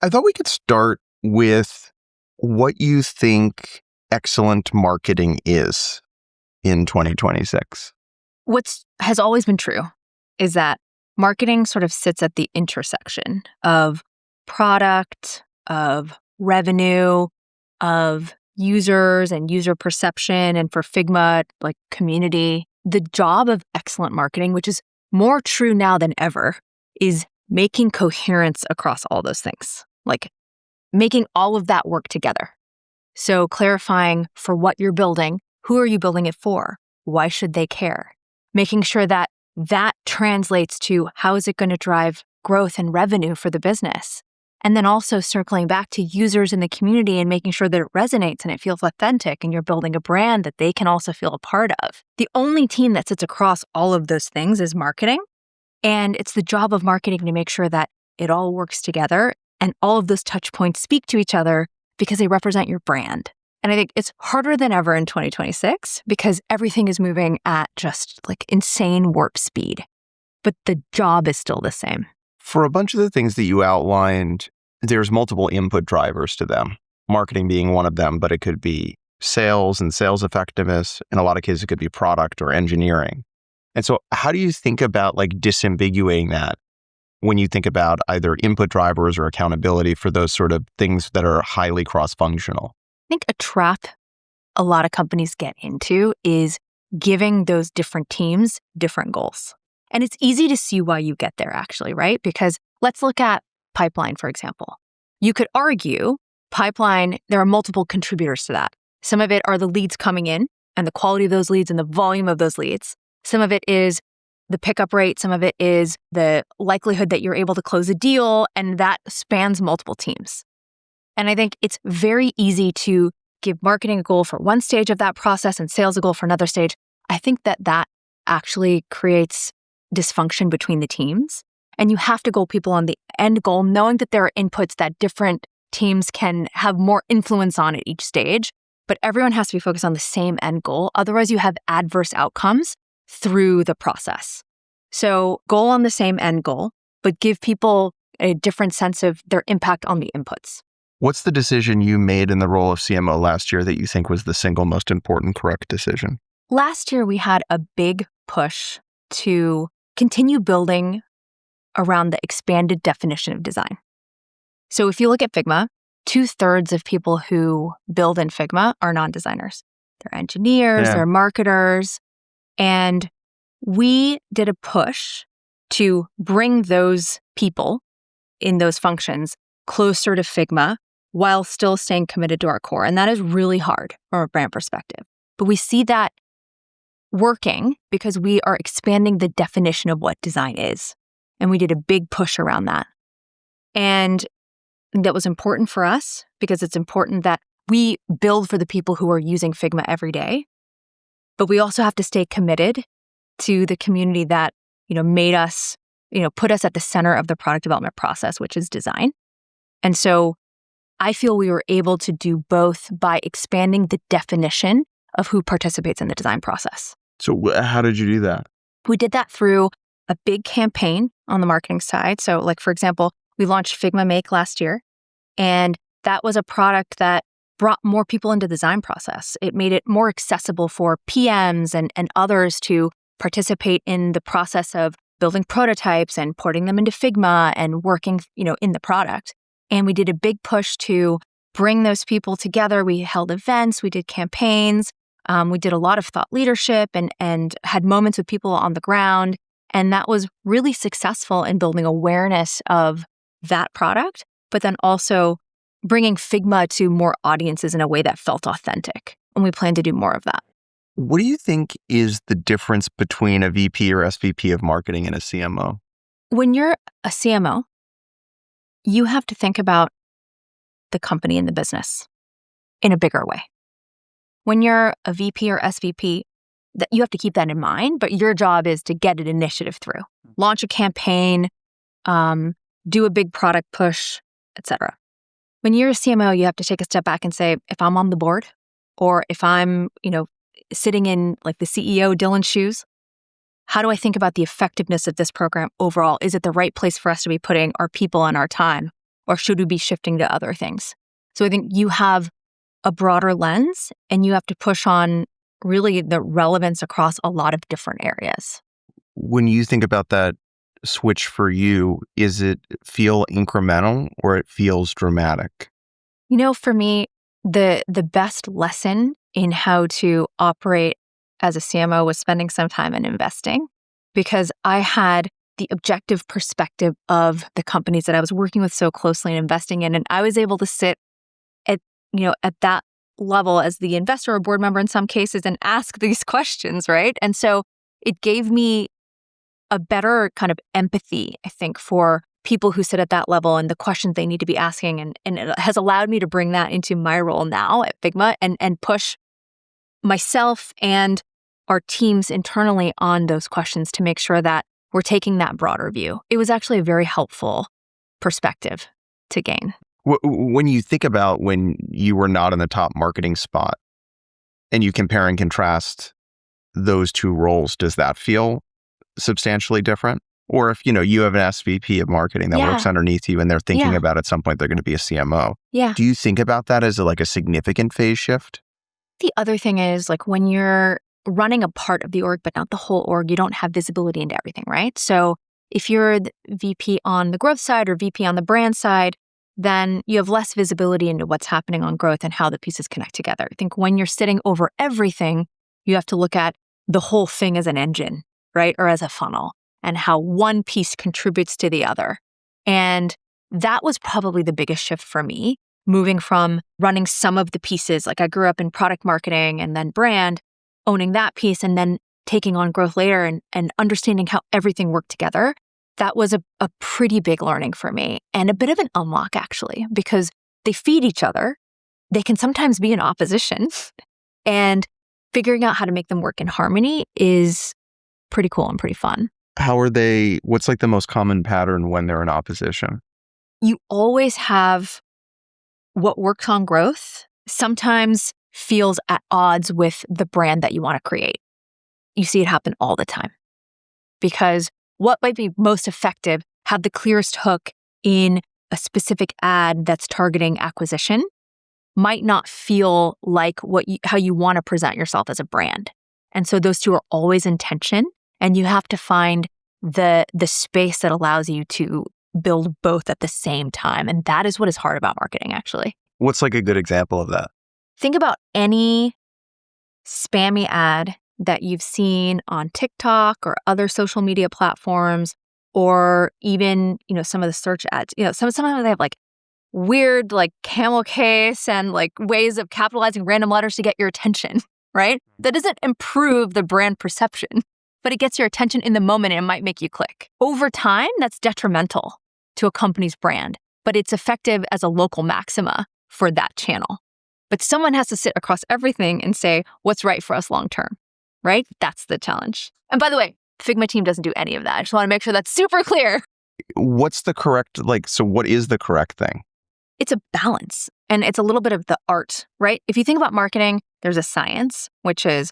I thought we could start with what you think excellent marketing is in 2026. What has always been true is that marketing sort of sits at the intersection of product, of revenue, of users and user perception, and for Figma, like community. The job of excellent marketing, which is more true now than ever, is making coherence across all those things, like making all of that work together. So clarifying for what you're building, who are you building it for? Why should they care? Making sure that that translates to how is it going to drive growth and revenue for the business? And then also circling back to users in the community and making sure that it resonates and it feels authentic and you're building a brand that they can also feel a part of. The only team that sits across all of those things is marketing. And it's the job of marketing to make sure that it all works together and all of those touch points speak to each other because they represent your brand. And I think it's harder than ever in 2026 because everything is moving at just like insane warp speed. But the job is still the same. For a bunch of the things that you outlined, there's multiple input drivers to them, marketing being one of them, but it could be sales and sales effectiveness. In a lot of cases, it could be product or engineering. And so how do you think about like disambiguating that when you think about either input drivers or accountability for those sort of things that are highly cross-functional? I think a trap a lot of companies get into is giving those different teams different goals. And it's easy to see why you get there, actually, right? Because let's look at pipeline, for example. You could argue pipeline, there are multiple contributors to that. Some of it are the leads coming in and the quality of those leads and the volume of those leads. Some of it is the pickup rate. Some of it is the likelihood that you're able to close a deal, and that spans multiple teams. And I think it's very easy to give marketing a goal for one stage of that process and sales a goal for another stage. I think that actually creates dysfunction between the teams. And you have to goal people on the end goal, knowing that there are inputs that different teams can have more influence on at each stage. But everyone has to be focused on the same end goal. Otherwise, you have adverse outcomes through the process. So goal on the same end goal, but give people a different sense of their impact on the inputs. What's the decision you made in the role of CMO last year that you think was the single most important correct decision? Last year, we had a big push to continue building around the expanded definition of design. So if you look at Figma, 2/3 of people who build in Figma are non-designers. They're engineers, they're marketers. And we did a push to bring those people in those functions closer to Figma while still staying committed to our core. And that is really hard from a brand perspective. But we see that working because we are expanding the definition of what design is. And we did a big push around that. And that was important for us because it's important that we build for the people who are using Figma every day. But we also have to stay committed to the community that, made us, put us at the center of the product development process, which is design. And so I feel we were able to do both by expanding the definition of who participates in the design process. So how did you do that? We did that through a big campaign on the marketing side. So like, for example, we launched Figma Make last year, and that was a product that brought more people into the design process. It made it more accessible for PMs and others to participate in the process of building prototypes and porting them into Figma and working, in the product. And we did a big push to bring those people together. We held events, we did campaigns, we did a lot of thought leadership and had moments with people on the ground. And that was really successful in building awareness of that product, but then also bringing Figma to more audiences in a way that felt authentic. And we plan to do more of that. What do you think is the difference between a VP or SVP of marketing and a CMO? When you're a CMO, you have to think about the company and the business in a bigger way. When you're a VP or SVP, that you have to keep that in mind, but your job is to get an initiative through, launch a campaign, do a big product push, etc. When you're a CMO, you have to take a step back and say, if I'm on the board, or if I'm, sitting in like the CEO Dylan's shoes, how do I think about the effectiveness of this program overall? Is it the right place for us to be putting our people and our time? Or should we be shifting to other things? So I think you have a broader lens and you have to push on really the relevance across a lot of different areas. When you think about that switch for you, is it feel incremental or it feels dramatic? For me, the best lesson in how to operate as a CMO was spending some time in investing, because I had the objective perspective of the companies that I was working with so closely and investing in. And I was able to sit at that level as the investor or board member in some cases and ask these questions, right? And so it gave me a better kind of empathy, I think, for people who sit at that level and the questions they need to be asking. And it has allowed me to bring that into my role now at Figma and push myself and our teams internally on those questions to make sure that we're taking that broader view. It was actually a very helpful perspective to gain. When you think about when you were not in the top marketing spot and you compare and contrast those two roles, does that feel substantially different? Or if, you have an SVP of marketing that works underneath you and they're thinking about at some point they're going to be a CMO. Yeah. Do you think about that as a significant phase shift? The other thing is when you're running a part of the org, but not the whole org, you don't have visibility into everything, right? So if you're the VP on the growth side or VP on the brand side, then you have less visibility into what's happening on growth and how the pieces connect together. I think when you're sitting over everything, you have to look at the whole thing as an engine, right? Or as a funnel, and how one piece contributes to the other. And that was probably the biggest shift for me, moving from running some of the pieces. I grew up in product marketing and then brand, owning that piece, and then taking on growth later and understanding how everything worked together. That was a pretty big learning for me and a bit of an unlock, actually, because they feed each other. They can sometimes be in opposition, and figuring out how to make them work in harmony is pretty cool and pretty fun. What's the most common pattern when they're in opposition? You always have what works on growth sometimes feels at odds with the brand that you want to create. You see it happen all the time, because what might be most effective, have the clearest hook in a specific ad that's targeting acquisition, might not feel like how you want to present yourself as a brand. And so those two are always in tension, and you have to find the space that allows you to build both at the same time. And that is what is hard about marketing, actually. What's a good example of that? Think about any spammy ad that you've seen on TikTok or other social media platforms, or even, some of the search ads. Sometimes they have weird camel case and ways of capitalizing random letters to get your attention, right? That doesn't improve the brand perception, but it gets your attention in the moment and it might make you click. Over time, that's detrimental to a company's brand, but it's effective as a local maxima for that channel. But someone has to sit across everything and say, what's right for us long term, right? That's the challenge. And by the way, the Figma team doesn't do any of that. I just want to make sure that's super clear. What's the correct, so what is the correct thing? It's a balance, and it's a little bit of the art, right? If you think about marketing, there's a science, which is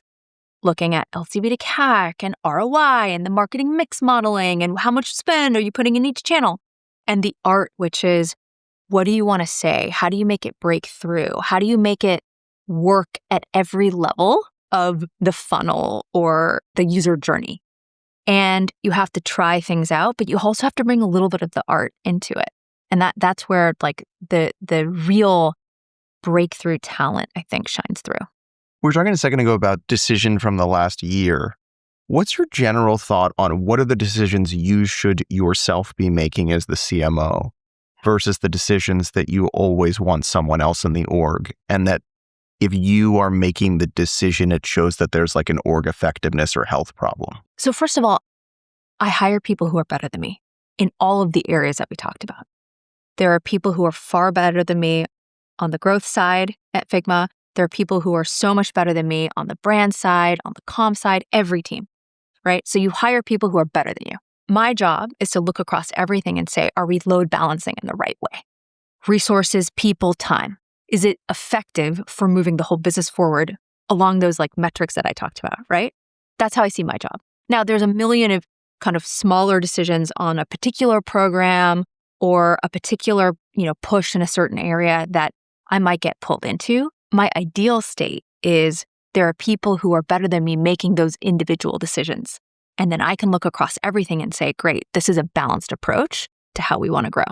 looking at LTV to CAC and ROI and the marketing mix modeling and how much spend are you putting in each channel. And the art, which is, what do you want to say? How do you make it break through? How do you make it work at every level of the funnel or the user journey? And you have to try things out, but you also have to bring a little bit of the art into it. And that's where the real breakthrough talent, I think, shines through. We were talking a second ago about decision from the last year. What's your general thought on what are the decisions you should yourself be making as the CMO versus the decisions that you always want someone else in the org? And that if you are making the decision, it shows that there's an org effectiveness or health problem. So first of all, I hire people who are better than me in all of the areas that we talked about. There are people who are far better than me on the growth side at Figma. There are people who are so much better than me on the brand side, on the comm side, every team, right? So you hire people who are better than you. My job is to look across everything and say, are we load balancing in the right way? Resources, people, time. Is it effective for moving the whole business forward along those metrics that I talked about, right? That's how I see my job. Now, there's a million of kind of smaller decisions on a particular program or a particular, push in a certain area that I might get pulled into. My ideal state is there are people who are better than me making those individual decisions. And then I can look across everything and say, great, this is a balanced approach to how we want to grow.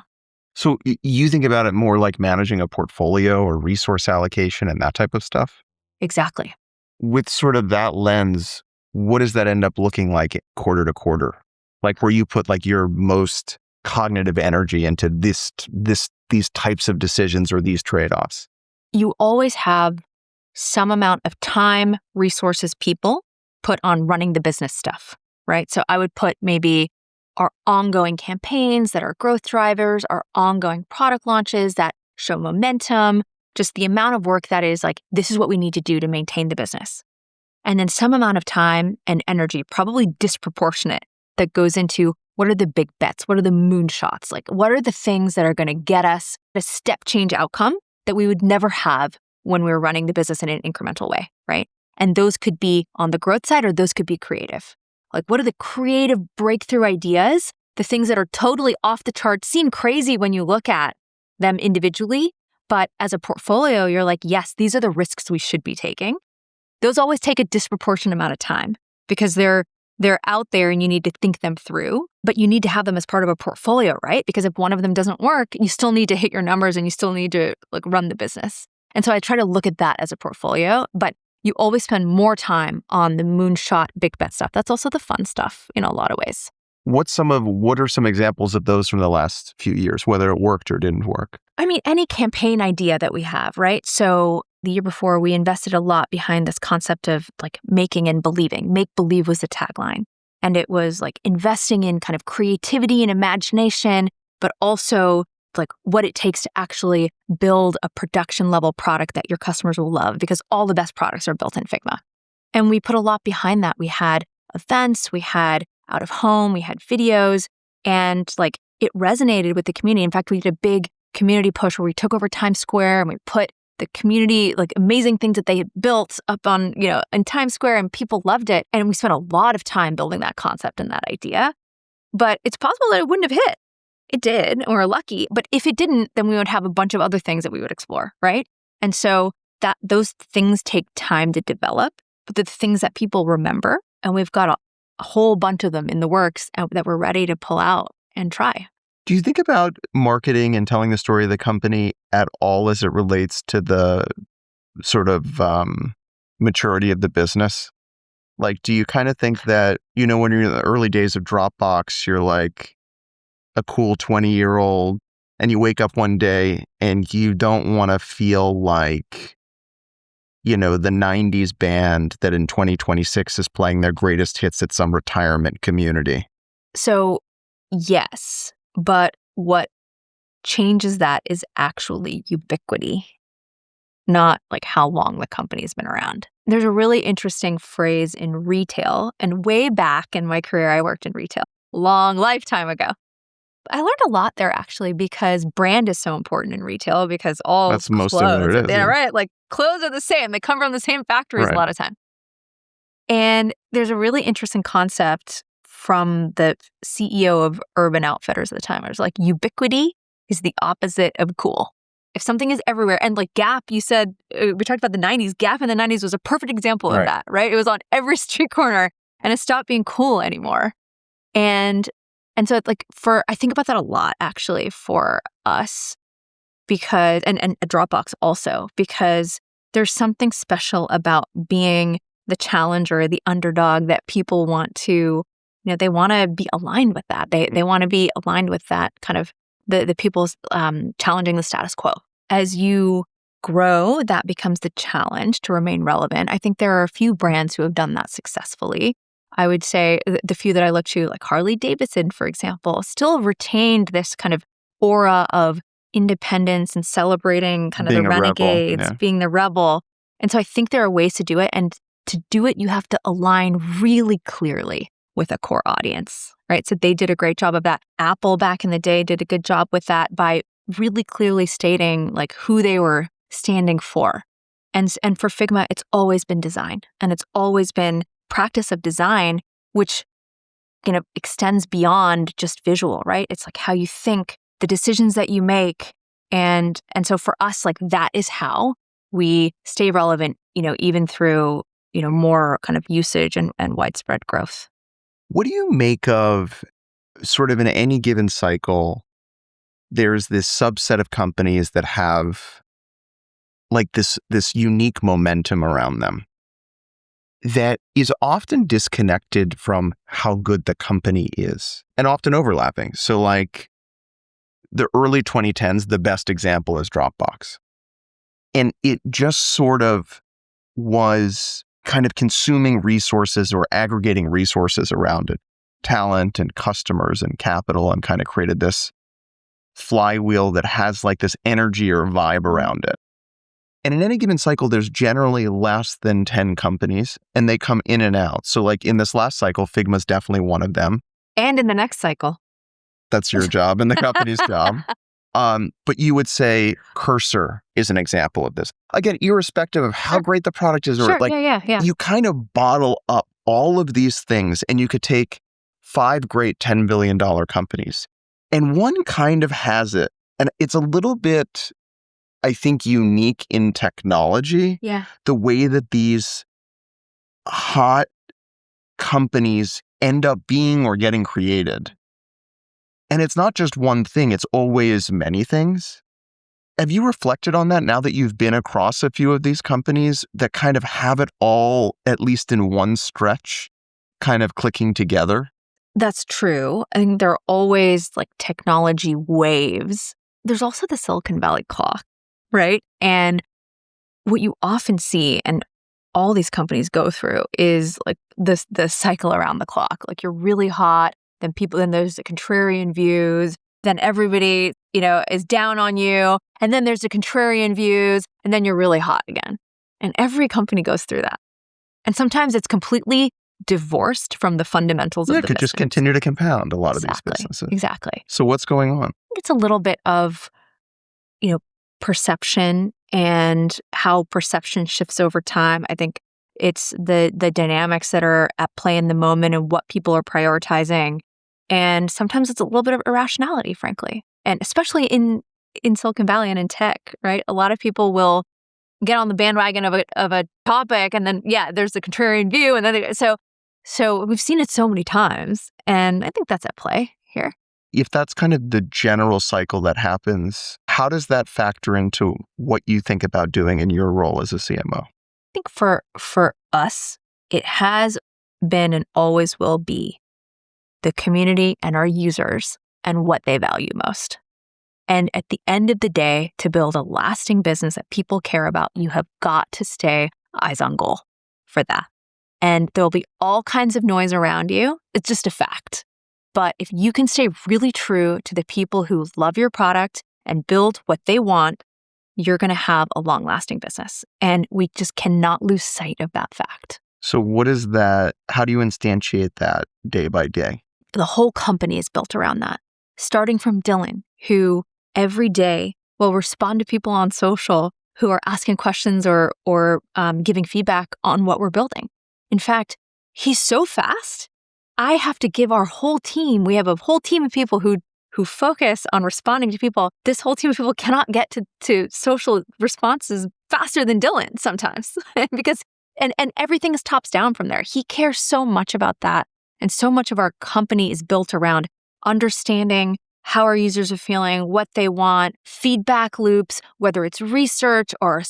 So you think about it more like managing a portfolio or resource allocation and that type of stuff? Exactly. With sort of that lens, what does that end up looking like quarter to quarter? Like where you put like your most cognitive energy into these types of decisions or these trade-offs? You always have some amount of time, resources, people put on running the business stuff, right? So I would put maybe our ongoing campaigns that are growth drivers, our ongoing product launches that show momentum, just the amount of work that is like, this is what we need to do to maintain the business. And then some amount of time and energy, probably disproportionate, that goes into what are the big bets? What are the moonshots? Like, what are the things that are going to get us a step change outcome that we would never have when we were running the business in an incremental way, right? And those could be on the growth side or those could be creative. Like, what are the creative breakthrough ideas? The things that are totally off the charts, seem crazy when you look at them individually, but as a portfolio, you're like, yes, these are the risks we should be taking. Those always take a disproportionate amount of time because they're out there and you need to think them through, but you need to have them as part of a portfolio, right? Because if one of them doesn't work, you still need to hit your numbers and you still need to like run the business. And so I try to look at that as a portfolio, but you always spend more time on the moonshot big bet stuff. That's also the fun stuff in a lot of ways. What are some examples of those from the last few years, whether it worked or didn't work? I mean, any campaign idea that we have, right? So the year before, we invested a lot behind this concept of like making and believing. Make believe was the tagline. And it was like investing in kind of creativity and imagination, but also like what it takes to actually build a production level product that your customers will love, because all the best products are built in Figma. And we put a lot behind that. We had events, we had out of home, we had videos, and like it resonated with the community. In fact, we did a big community push where we took over Times Square and we put the community, like amazing things that they had built up on, in Times Square, and people loved it. And we spent a lot of time building that concept and that idea. But it's possible that it wouldn't have hit. It did, and we're lucky. But if it didn't, then we would have a bunch of other things that we would explore, right? And so that those things take time to develop, but the things that people remember, and we've got a whole bunch of them in the works that we're ready to pull out and try. Do you think about marketing and telling the story of the company at all as it relates to the sort of maturity of the business? Like, do you kind of think that, when you're in the early days of Dropbox, you're like a cool 20-year-old and you wake up one day and you don't want to feel like, the 90s band that in 2026 is playing their greatest hits at some retirement community? So, yes. But what changes that is actually ubiquity, not like how long the company's been around. There's a really interesting phrase in retail, and way back in my career, I worked in retail, long lifetime ago. I learned a lot there actually because brand is so important in retail because all That's most clothes, of what it is. yeah, right? Like clothes are the same. They come from the same factories a lot of time. And there's a really interesting concept from the CEO of Urban Outfitters at the time. I was like, ubiquity is the opposite of cool. If something is everywhere, and like Gap, you said, we talked about the 90s. Gap in the 90s was a perfect example of that, right? It was on every street corner and it stopped being cool anymore. And so it's like I think about that a lot actually for us because, and Dropbox also, because there's something special about being the challenger, the underdog that people want to, they want to be aligned with that. They want to be aligned with that kind of the people's challenging the status quo. As you grow, that becomes the challenge to remain relevant. I think there are a few brands who have done that successfully. I would say the few that I look to, like Harley Davidson, for example, still retained this kind of aura of independence and celebrating kind of the renegades, being the rebel. And so I think there are ways to do it. And to do it, you have to align really clearly with a core audience, right? So they did a great job of that. Apple back in the day did a good job with that by really clearly stating like who they were standing for. And for Figma, it's always been design, and it's always been practice of design, which extends beyond just visual, right? It's like how you think the decisions that you make. And so for us, like that is how we stay relevant, even through, more kind of usage and widespread growth. What do you make of sort of in any given cycle, there's this subset of companies that have like this unique momentum around them that is often disconnected from how good the company is and often overlapping. So like the early 2010s, the best example is Dropbox. And it just sort of was kind of consuming resources or aggregating resources around it, talent and customers and capital, and kind of created this flywheel that has like this energy or vibe around it. And in any given cycle, there's generally less than 10 companies and they come in and out. So like in this last cycle, Figma's definitely one of them. And in the next cycle. That's your job and the company's job. But you would say Cursor is an example of this. Again, irrespective of how great the product is, or Sure. like Yeah. you kind of bottle up all of these things and you could take 5 great $10 billion companies and one kind of has it. And it's a little bit, I think, unique in technology. Yeah. The way that these hot companies end up being or getting created. And it's not just one thing, it's always many things. Have you reflected on that now that you've been across a few of these companies that kind of have it all, at least in one stretch, kind of clicking together? That's true. I think there are always like technology waves. There's also the Silicon Valley clock, right? And what you often see, and all these companies go through, is like the cycle around the clock. Like you're really hot, then there's the contrarian views, then everybody, is down on you, and then there's the contrarian views, and then you're really hot again. And every company goes through that. And sometimes it's completely divorced from the fundamentals of the business. It could just continue to compound a lot of these businesses. Exactly. So what's going on? It's a little bit of, perception and how perception shifts over time. I think it's the dynamics that are at play in the moment and what people are prioritizing. And sometimes it's a little bit of irrationality, frankly. And especially in Silicon Valley and in tech, right? A lot of people will get on the bandwagon of a topic, and then there's the contrarian view, and then so we've seen it so many times, and I think that's at play here. If that's kind of the general cycle that happens, how does that factor into what you think about doing in your role as a CMO? I think for us, it has been and always will be the community and our users and what they value most. And at the end of the day, to build a lasting business that people care about, you have got to stay eyes on goal for that. And there'll be all kinds of noise around you. It's just a fact. But if you can stay really true to the people who love your product and build what they want, you're going to have a long-lasting business. And we just cannot lose sight of that fact. So what is that? How do you instantiate that day by day? The whole company is built around that. Starting from Dylan, who every day will respond to people on social who are asking questions or giving feedback on what we're building. In fact, he's so fast, I have to give our whole team, we have a whole team of people who focus on responding to people. This whole team of people cannot get to social responses faster than Dylan sometimes because and everything is tops down from there. He cares so much about that. And so much of our company is built around understanding how our users are feeling, what they want, feedback loops, whether it's research or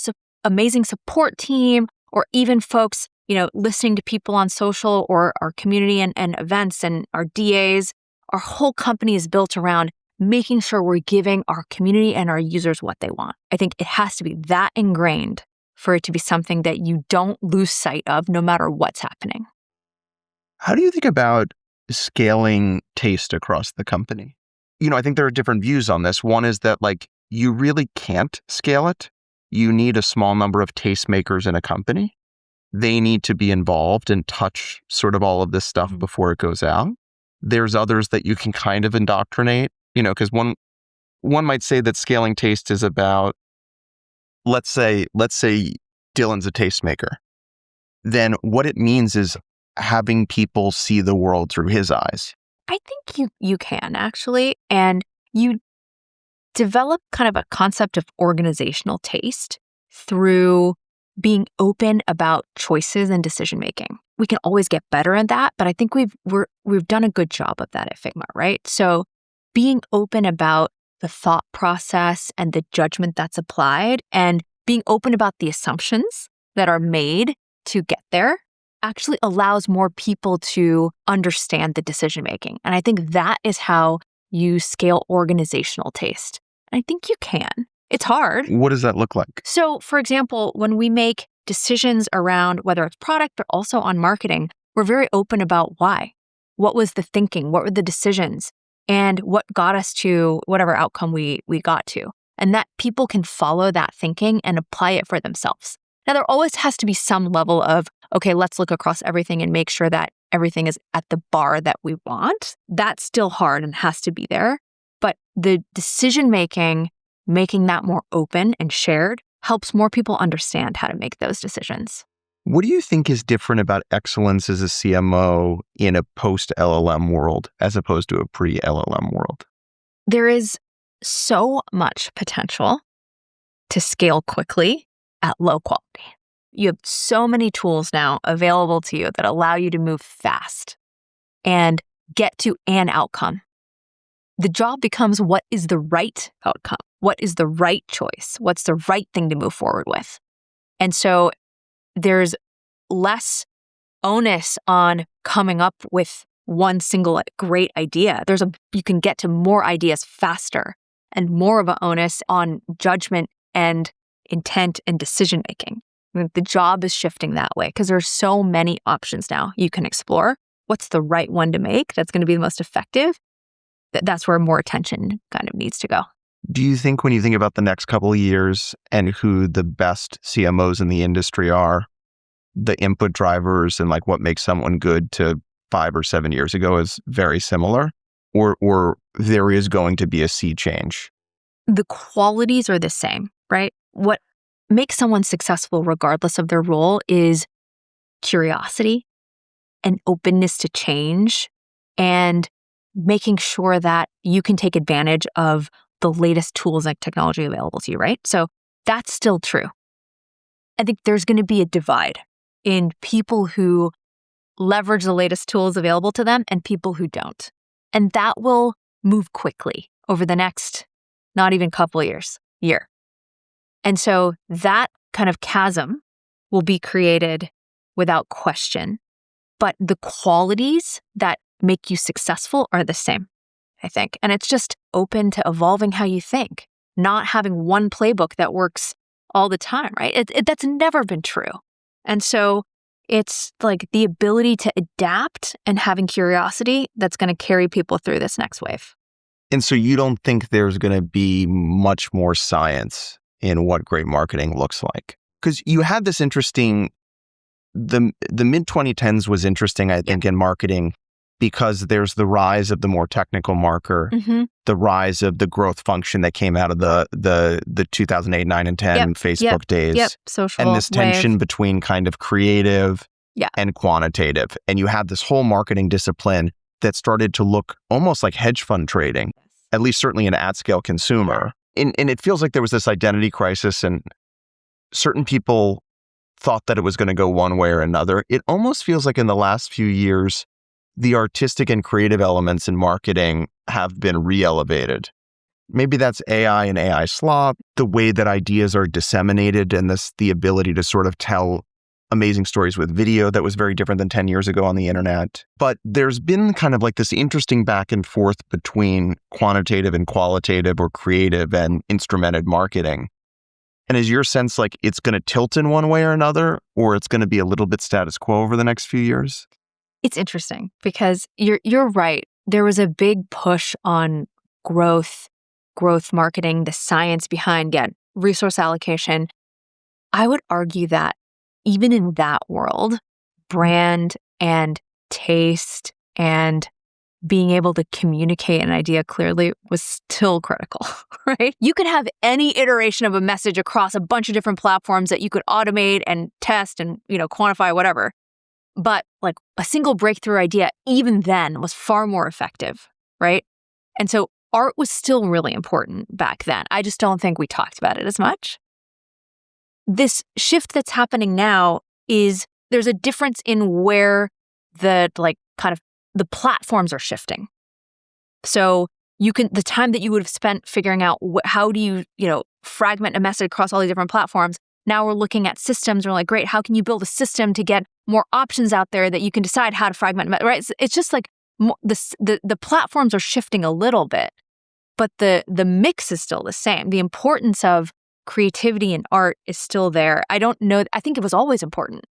amazing support team, or even folks, listening to people on social or our community and events and our DAs. Our whole company is built around making sure we're giving our community and our users what they want. I think it has to be that ingrained for it to be something that you don't lose sight of no matter what's happening. How do you think about scaling taste across the company? I think there are different views on this. One is that you really can't scale it. You need a small number of tastemakers in a company. They need to be involved and touch sort of all of this stuff before it goes out. There's others that you can kind of indoctrinate, because one might say that scaling taste is about, let's say Dylan's a tastemaker. Then what it means is having people see the world through his eyes. I think you can actually, and you develop kind of a concept of organizational taste through being open about choices and decision making. We can always get better at that, but I think we've done a good job of that at Figma, right? So being open about the thought process and the judgment that's applied, and being open about the assumptions that are made to get there actually allows more people to understand the decision making. And I think that is how you scale organizational taste. And I think you can. It's hard. What does that look like? So, for example, when we make decisions around whether it's product, but also on marketing, we're very open about why. What was the thinking? What were the decisions? And what got us to whatever outcome we got to? And that people can follow that thinking and apply it for themselves. Now, there always has to be some level of, okay, let's look across everything and make sure that everything is at the bar that we want. That's still hard and has to be there. But the decision making that more open and shared helps more people understand how to make those decisions. What do you think is different about excellence as a CMO in a post-LLM world as opposed to a pre-LLM world? There is so much potential to scale quickly at low quality. You have so many tools now available to you that allow you to move fast and get to an outcome. The job becomes, what is the right outcome? What is the right choice? What's the right thing to move forward with? And so there's less onus on coming up with one single great idea. You can get to more ideas faster, and more of an onus on judgment and intent and decision making. I mean, the job is shifting that way because there's so many options now you can explore. What's the right one to make that's going to be the most effective? That's where more attention kind of needs to go. Do you think when you think about the next couple of years and who the best CMOs in the industry are, the input drivers and like what makes someone good to 5 or 7 years ago is very similar? Or there is going to be a sea change? The qualities are the same, right? What makes someone successful regardless of their role is curiosity and openness to change and making sure that you can take advantage of the latest tools and technology available to you, right? So that's still true. I think there's going to be a divide in people who leverage the latest tools available to them and people who don't. And that will move quickly over the next, not even couple of year. And so that kind of chasm will be created without question. But the qualities that make you successful are the same, I think. And it's just open to evolving how you think, not having one playbook that works all the time, right? That's never been true. And so it's like the ability to adapt and having curiosity that's going to carry people through this next wave. And so you don't think there's going to be much more science in what great marketing looks like? Because you had this interesting, the mid-2010s was interesting, I think, in marketing, because there's the rise of the more technical marker, the rise of the growth function that came out of the 2008, 9, and 10 Facebook days. Social and this tension wave between kind of creative and quantitative. And you had this whole marketing discipline that started to look almost like hedge fund trading, at least certainly an at-scale consumer. And it feels like there was this identity crisis, and certain people thought that it was going to go one way or another. It almost feels like in the last few years, the artistic and creative elements in marketing have been re-elevated. Maybe that's AI and AI slop, the way that ideas are disseminated, and the ability to sort of tell amazing stories with video that was very different than 10 years ago on the internet. But there's been kind of like this interesting back and forth between quantitative and qualitative, or creative and instrumented marketing. And is your sense like it's going to tilt in one way or another, or it's going to be a little bit status quo over the next few years? It's interesting because you're right. There was a big push on growth marketing, the science behind resource allocation. I would argue that even in that world, brand and taste and being able to communicate an idea clearly was still critical, right? You could have any iteration of a message across a bunch of different platforms that you could automate and test and, quantify, whatever. But like a single breakthrough idea, even then, was far more effective, right? And so art was still really important back then. I just don't think we talked about it as much. This shift that's happening now is there's a difference in where the the platforms are shifting. So the time that you would have spent figuring out how do you fragment a message across all these different platforms. Now we're looking at systems. We're like, great, how can you build a system to get more options out there that you can decide how to fragment, right? It's just like the platforms are shifting a little bit, but the mix is still the same. The importance of creativity and art is still there. I don't know. I think it was always important,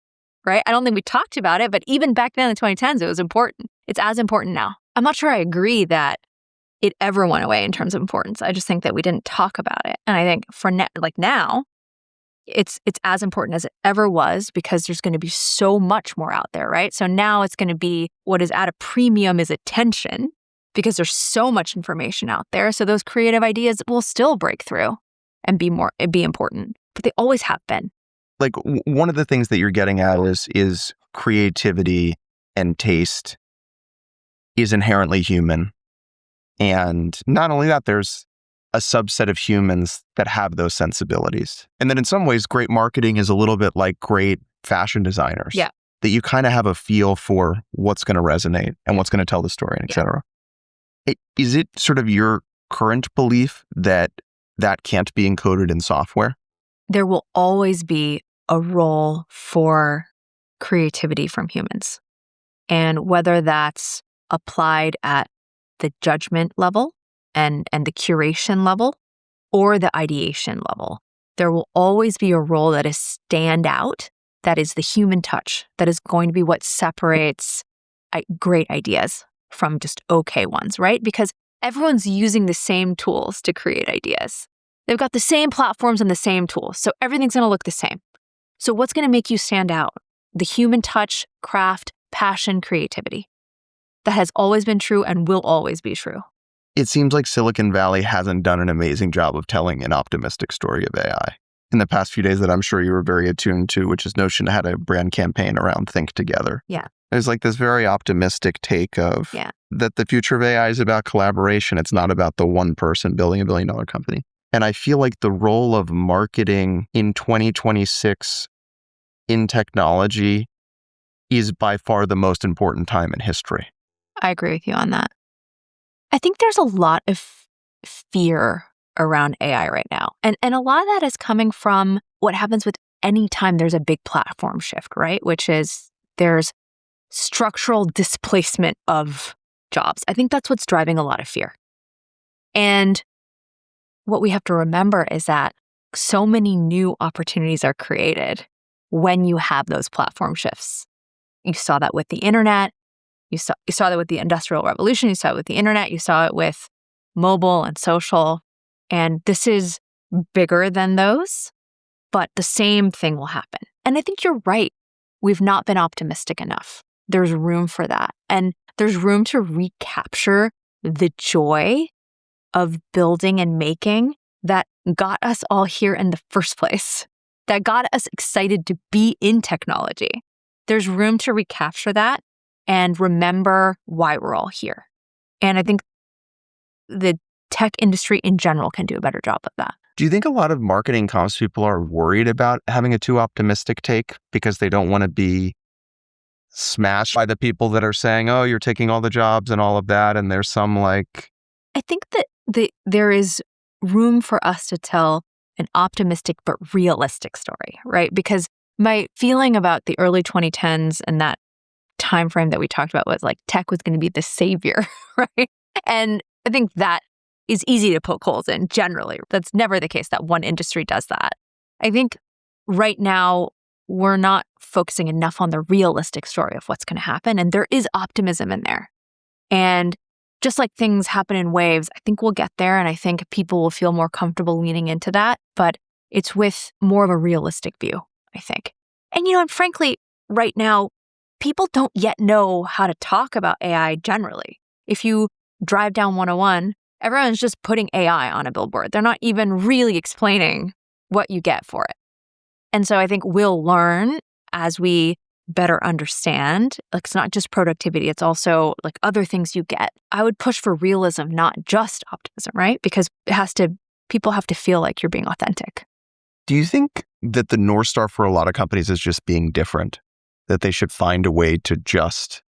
right? I don't think we talked about it, but even back then in the 2010s, it was important. It's as important now. I'm not sure I agree that it ever went away in terms of importance. I just think that we didn't talk about it. And I think for now, it's as important as it ever was because there's going to be so much more out there, right? So now it's going to be what is at a premium is attention because there's so much information out there. So those creative ideas will still break through and be important, but they always have been. Like one of the things that you're getting at is creativity and taste is inherently human. And not only that, there's a subset of humans that have those sensibilities. And then in some ways, great marketing is a little bit like great fashion designers. Yeah. That you kind of have a feel for what's going to resonate and what's going to tell the story, and et cetera. Is it sort of your current belief that can't be encoded in software? There will always be a role for creativity from humans. And whether that's applied at the judgment level and the curation level or the ideation level, there will always be a role that is stand out, that is the human touch, that is going to be what separates great ideas from just okay ones, right? Because everyone's using the same tools to create ideas. They've got the same platforms and the same tools, so everything's going to look the same. So what's going to make you stand out? The human touch, craft, passion, creativity. That has always been true and will always be true. It seems like Silicon Valley hasn't done an amazing job of telling an optimistic story of AI. In the past few days that I'm sure you were very attuned to, which is Notion had a brand campaign around Think Together. Yeah. There's like this very optimistic take of that the future of AI is about collaboration. It's not about the one person building $1 billion company. And I feel like the role of marketing in 2026 in technology is by far the most important time in history. I agree with you on that. I think there's a lot of fear around AI right now. And a lot of that is coming from what happens with any time there's a big platform shift, right? Which is there's structural displacement of jobs. I think that's what's driving a lot of fear. And what we have to remember is that so many new opportunities are created when you have those platform shifts. You saw that with the internet. You saw that with the Industrial Revolution. You saw it with the internet. You saw it with mobile and social. And this is bigger than those, but the same thing will happen. And I think you're right. We've not been optimistic enough. There's room for that. And there's room to recapture the joy of building and making that got us all here in the first place, that got us excited to be in technology. There's room to recapture that and remember why we're all here. And I think the tech industry in general can do a better job of that. Do you think a lot of marketing comms people are worried about having a too optimistic take because they don't want to be smashed by the people that are saying, oh, you're taking all the jobs and all of that? And there's some like... I think that there is room for us to tell an optimistic but realistic story, right? Because my feeling about the early 2010s and that time frame that we talked about was like tech was going to be the savior, right? And I think that is easy to poke holes in generally. That's never the case that one industry does that. I think right now we're not focusing enough on the realistic story of what's going to happen. And there is optimism in there. And just like things happen in waves, I think we'll get there. And I think people will feel more comfortable leaning into that. But it's with more of a realistic view, I think. And, and frankly, right now, people don't yet know how to talk about AI generally. If you drive down 101, everyone's just putting AI on a billboard. They're not even really explaining what you get for it. And so I think we'll learn as we better understand. Like, it's not just productivity, it's also like other things you get. I would push for realism, not just optimism, right? Because people have to feel like you're being authentic. Do you think that the North Star for a lot of companies is just being different? That they should find a way to just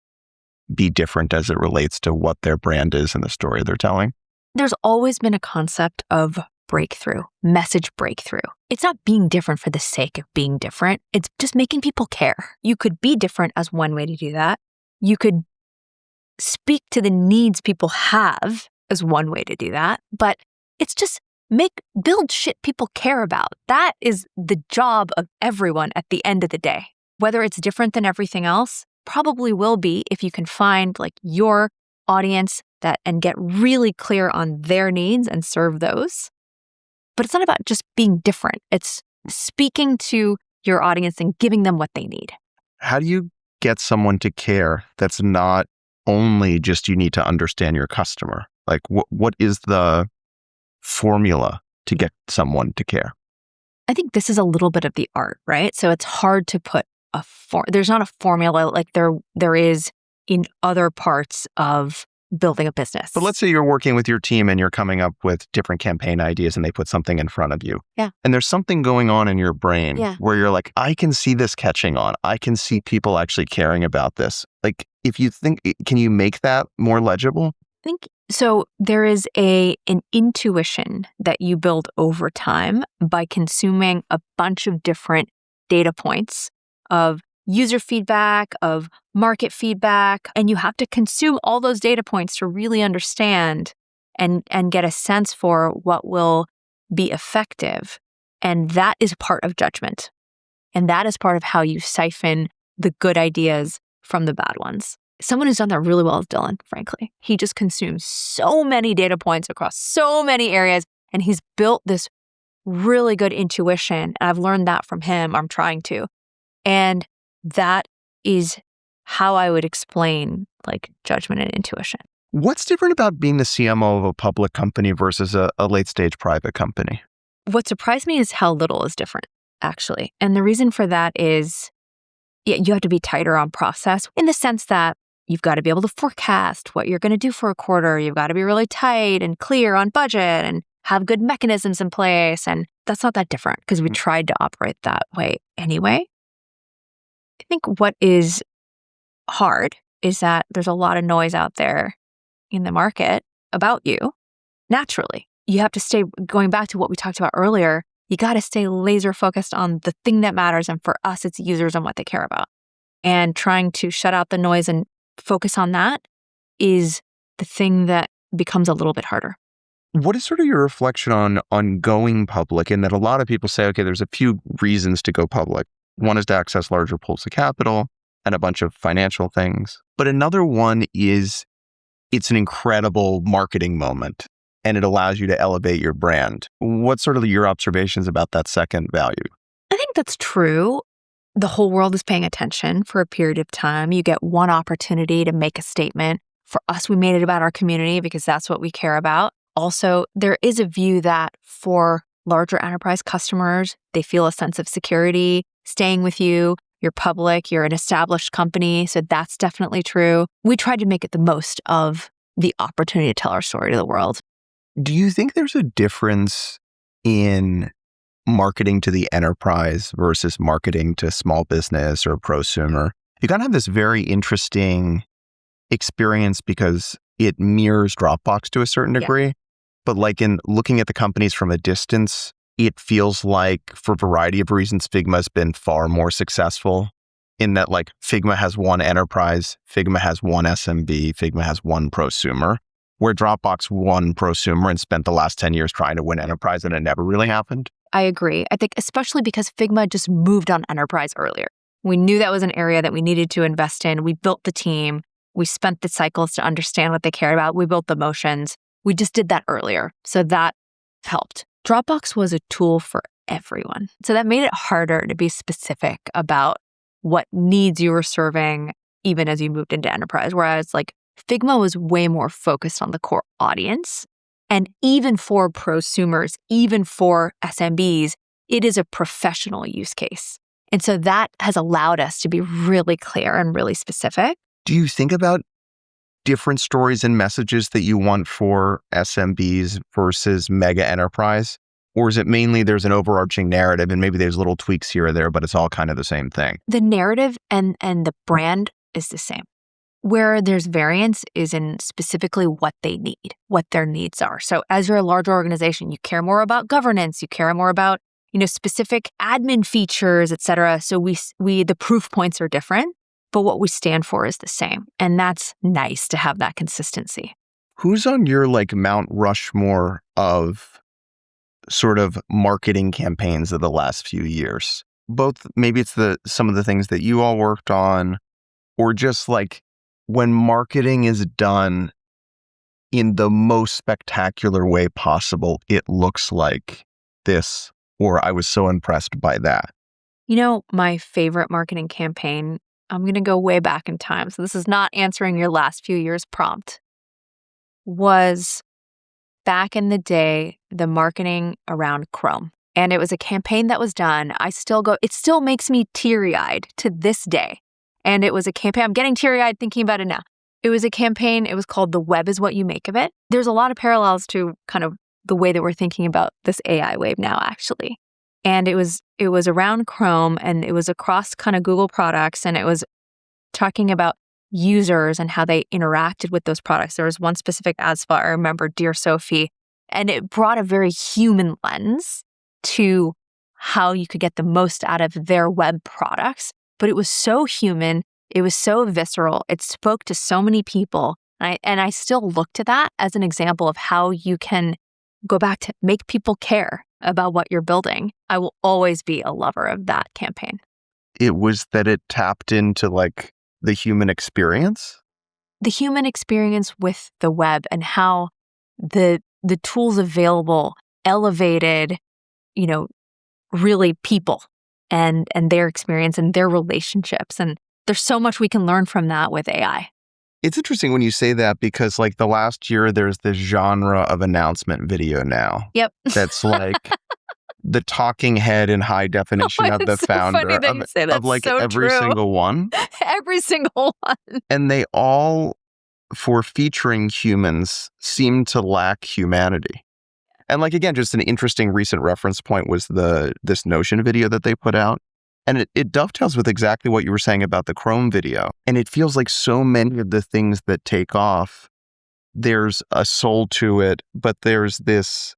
be different as it relates to what their brand is and the story they're telling? There's always been a concept of breakthrough, message breakthrough. It's not being different for the sake of being different. It's just making people care. You could be different as one way to do that. You could speak to the needs people have as one way to do that. But it's just build shit people care about. That is the job of everyone at the end of the day. Whether it's different than everything else, probably will be if you can find like your audience and get really clear on their needs and serve those. But it's not about just being different. It's speaking to your audience and giving them what they need. How do you get someone to care that's not only just you need to understand your customer? Like what is the formula to get someone to care? I think this is a little bit of the art, right? So it's hard to put there's not a formula like there is in other parts of building a business. But let's say you're working with your team and you're coming up with different campaign ideas and they put something in front of you. Yeah. And there's something going on in your brain where you're like, I can see this catching on. I can see people actually caring about this. Like, if you think, can you make that more legible? I think so. There is an intuition that you build over time by consuming a bunch of different data points of user feedback, of market feedback, and you have to consume all those data points to really understand and get a sense for what will be effective. And that is part of judgment. And that is part of how you siphon the good ideas from the bad ones. Someone who's done that really well is Dylan, frankly. He just consumes so many data points across so many areas, and he's built this really good intuition. And I've learned that from him. I'm trying to. And that is how I would explain like judgment and intuition. What's different about being the CMO of a public company versus a late stage private company? What surprised me is how little is different, actually. And the reason for that is you have to be tighter on process in the sense that you've got to be able to forecast what you're going to do for a quarter. You've got to be really tight and clear on budget and have good mechanisms in place. And that's not that different because we tried to operate that way anyway. I think what is hard is that there's a lot of noise out there in the market about you. Naturally, you have to stay, going back to what we talked about earlier, you got to stay laser focused on the thing that matters. And for us, it's users and what they care about. And trying to shut out the noise and focus on that is the thing that becomes a little bit harder. What is sort of your reflection on going public? In that a lot of people say, okay, there's a few reasons to go public. One is to access larger pools of capital and a bunch of financial things. But another one is it's an incredible marketing moment and it allows you to elevate your brand. What's sort of your observations about that second value? I think that's true. The whole world is paying attention for a period of time. You get one opportunity to make a statement. For us, we made it about our community because that's what we care about. Also, there is a view that for larger enterprise customers, they feel a sense of security staying with you. You're public, you're an established company, so that's definitely true. We tried to make it the most of the opportunity to tell our story to the world. Do you think there's a difference in marketing to the enterprise versus marketing to small business or prosumer? You gotta have this very interesting experience because it mirrors Dropbox to a certain degree. Yeah. But like in looking at the companies from a distance, it feels like for a variety of reasons, Figma has been far more successful in that like Figma has one enterprise, Figma has one SMB, Figma has one prosumer, where Dropbox won prosumer and spent the last 10 years trying to win enterprise and it never really happened. I agree. I think especially because Figma just moved on enterprise earlier. We knew that was an area that we needed to invest in. We built the team. We spent the cycles to understand what they cared about. We built the motions. We just did that earlier. So that helped. Dropbox was a tool for everyone. So that made it harder to be specific about what needs you were serving, even as you moved into enterprise. Whereas like Figma was way more focused on the core audience. And even for prosumers, even for SMBs, it is a professional use case. And so that has allowed us to be really clear and really specific. Do you think about different stories and messages that you want for SMBs versus mega enterprise? Or is it mainly there's an overarching narrative and maybe there's little tweaks here or there, but it's all kind of the same thing? The narrative and the brand is the same. Where there's variance is in specifically what they need, what their needs are. So as you're a larger organization, you care more about governance, you care more about, specific admin features, et cetera. So the proof points are different, but what we stand for is the same. And that's nice to have that consistency. Who's on your Mount Rushmore of sort of marketing campaigns of the last few years? Both, maybe it's some of the things that you all worked on, or just when marketing is done in the most spectacular way possible, it looks like this, or I was so impressed by that. My favorite marketing campaign, I'm going to go way back in time, so this is not answering your last few years prompt, was back in the day, the marketing around Chrome. And it was a campaign that was done. It still makes me teary-eyed to this day. And it was a campaign, I'm getting teary-eyed thinking about it now. It was a campaign, it was called The Web is What You Make of It. There's a lot of parallels to kind of the way that we're thinking about this AI wave now, actually. And it was around Chrome, and it was across kind of Google products, and it was talking about users and how they interacted with those products. There was one specific ad spot, I remember, Dear Sophie, and it brought a very human lens to how you could get the most out of their web products. But it was so human, it was so visceral, it spoke to so many people. And I still look to that as an example of how you can go back to make people care about what you're building. I will always be a lover of that campaign. It was that it tapped into the human experience? The human experience with the web and how the tools available elevated, really people and their experience and their relationships. And there's so much we can learn from that with AI. It's interesting when you say that because the last year, there's this genre of announcement video now. Yep. That's the talking head in high definition of the founder funny that you say that. of so every true. single one. Every single one. And they all, for featuring humans, seem to lack humanity. And again, just an interesting recent reference point was this Notion video that they put out. And it dovetails with exactly what you were saying about the Chrome video. And it feels like so many of the things that take off, there's a soul to it, but there's this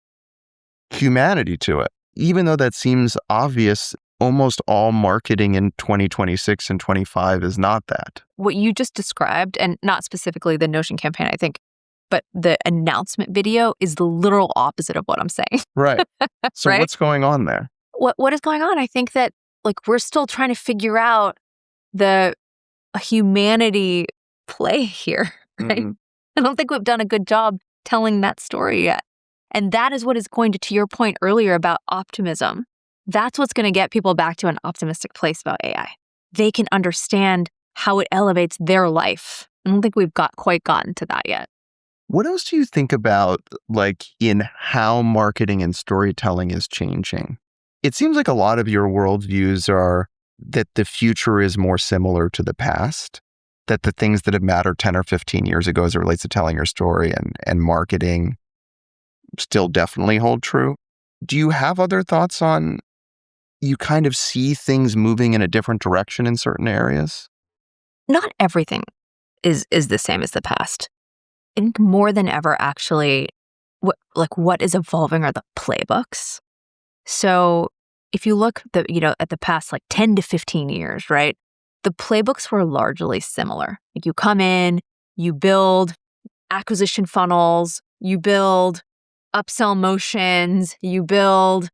humanity to it. Even though that seems obvious, almost all marketing in 2026 and 25 is not that. What you just described, and not specifically the Notion campaign, I think, but the announcement video is the literal opposite of what I'm saying. Right. So Right? What's going on there? What is going on? I think that we're still trying to figure out the humanity play here, right? Mm-hmm. I don't think we've done a good job telling that story yet. And that is what is going to your point earlier about optimism, that's what's going to get people back to an optimistic place about AI. They can understand how it elevates their life. I don't think we've quite gotten to that yet. What else do you think about in how marketing and storytelling is changing? It seems like a lot of your worldviews are that the future is more similar to the past, that the things that have mattered 10 or 15 years ago as it relates to telling your story and marketing still definitely hold true. Do you have other thoughts on you kind of see things moving in a different direction in certain areas? Not everything is the same as the past. I think more than ever, actually, what is evolving are the playbooks. So if you look at the past 10 to 15 years, right, the playbooks were largely similar. You come in, you build acquisition funnels, you build upsell motions, you build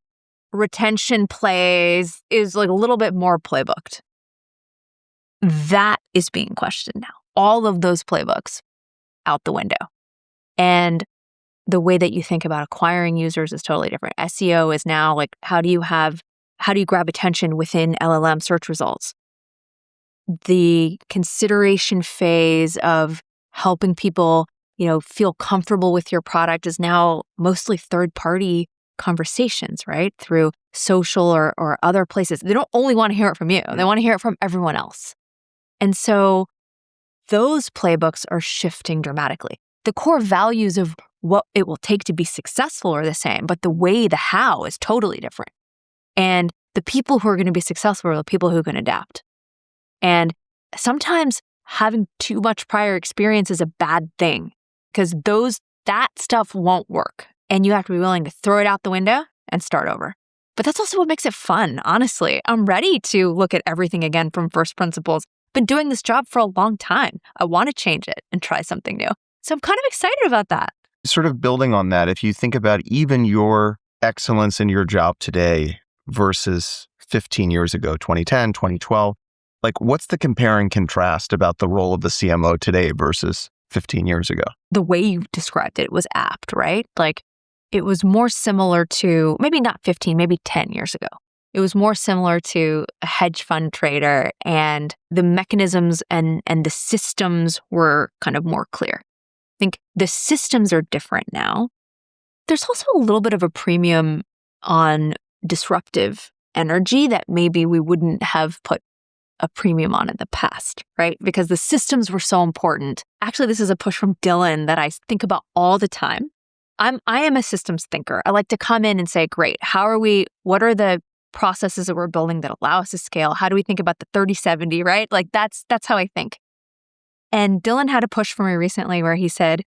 retention plays, is a little bit more playbooked. That is being questioned now. All of those playbooks out the window. And the way that you think about acquiring users is totally different. SEO is now how do you grab attention within LLM search results? The consideration phase of helping people, feel comfortable with your product is now mostly third party conversations, right? Through social or other places. They don't only want to hear it from you. They want to hear it from everyone else. And so those playbooks are shifting dramatically. The core values of what it will take to be successful are the same, but the how is totally different. And the people who are going to be successful are the people who can adapt. And sometimes having too much prior experience is a bad thing because that stuff won't work. And you have to be willing to throw it out the window and start over. But that's also what makes it fun, honestly. I'm ready to look at everything again from first principles. Been doing this job for a long time. I want to change it and try something new. So I'm kind of excited about that. Sort of building on that, if you think about even your excellence in your job today versus 15 years ago, 2010, 2012, like what's the compare and contrast about the role of the CMO today versus 15 years ago? The way you described it was apt, right? Like it was more similar to maybe not 15, maybe 10 years ago. It was more similar to a hedge fund trader, and the mechanisms and the systems were kind of more clear. I think the systems are different now. There's also a little bit of a premium on disruptive energy that maybe we wouldn't have put a premium on in the past, right? Because the systems were so important. Actually, this is a push from Dylan that I think about all the time. I am a systems thinker. I like to come in and say, great, what are the processes that we're building that allow us to scale? How do we think about the 30/70, right? Like that's how I think. And Dylan had a push for me recently where he said,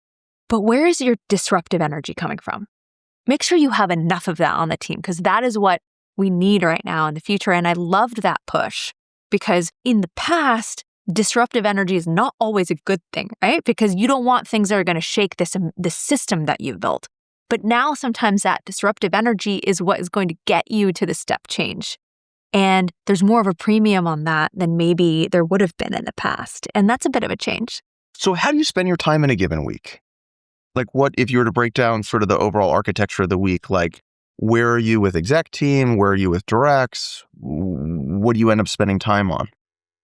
but where is your disruptive energy coming from? Make sure you have enough of that on the team because that is what we need right now in the future. And I loved that push because in the past, disruptive energy is not always a good thing, right? Because you don't want things that are going to shake this system that you've built. But now sometimes that disruptive energy is what is going to get you to the step change. And there's more of a premium on that than maybe there would have been in the past. And that's a bit of a change. So how do you spend your time in a given week? Like what, if you were to break down sort of the overall architecture of the week, like where are you with exec team? Where are you with directs? What do you end up spending time on?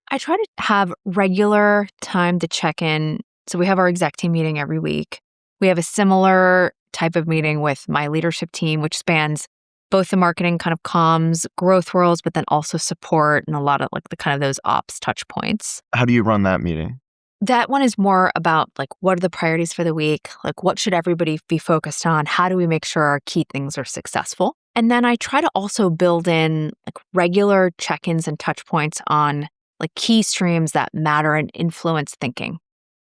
I try to have regular time to check in. So we have our exec team meeting every week. We have a similar type of meeting with my leadership team, which spans both the marketing kind of comms, growth roles, but then also support and a lot of like the kind of those ops touch points. How do you run that meeting? That one is more about like, what are the priorities for the week? Like, what should everybody be focused on? How do we make sure our key things are successful? And then I try to also build in like regular check-ins and touch points on like key streams that matter and influence thinking.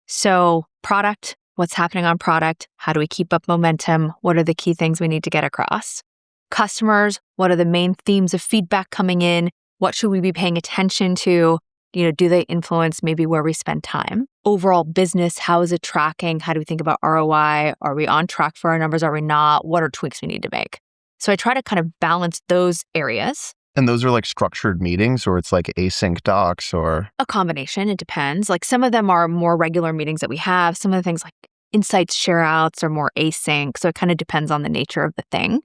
So product, what's happening on product? How do we keep up momentum? What are the key things we need to get across? Customers, what are the main themes of feedback coming in? What should we be paying attention to? Do they influence maybe where we spend time? Overall business, how is it tracking? How do we think about ROI? Are we on track for our numbers? Are we not? What are tweaks we need to make? So I try to kind of balance those areas. And those are like structured meetings or it's like async docs or? A combination, it depends. Like some of them are more regular meetings that we have. Some of the things like insights share outs are more async. So it kind of depends on the nature of the thing.